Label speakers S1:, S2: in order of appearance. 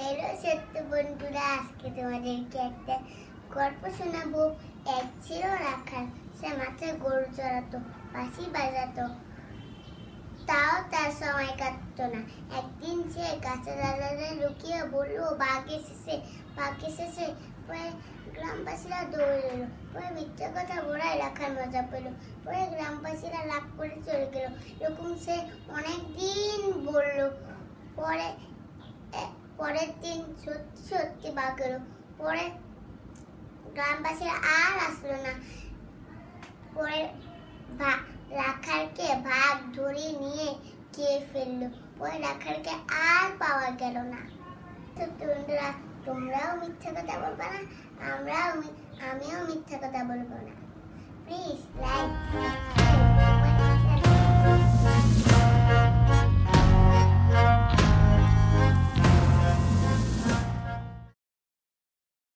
S1: Hello ছোট্ট বন্ধুরা, আজকে তোমাদেরকে একটা গল্প শোনাবো। এক ছিল রাখাল, সে মাঠে গরু চড়াতো, বাঁশি বাজাতো, তাও তার সময় কাটতো না। একদিন সে গাছের আড়ালে লুকিয়ে বলল, বাঘ এসেছে। পরে গ্রামবাসীরা দৌড়ে এলো। পরে মিথ্যা কথা বলায় রাখাল মজা পেল। পরে গ্রামবাসীরা রাগ করে চলে গেল। এরকম সে অনেক দিন বলল। পরের দিন সত্যি বাঘ এলো। পরে গ্রামবাসীরা আর আসলো না। পরে রাখালকে ভাগ ধরে নিয়ে খেয়ে ফেললো। পরে রাখালকে আর পাওয়া গেল না। সত্যি বন্ধুরা, তোমরাও মিথ্যা কথা বলবে না, আমিও মিথ্যা কথা বলবো না। Please like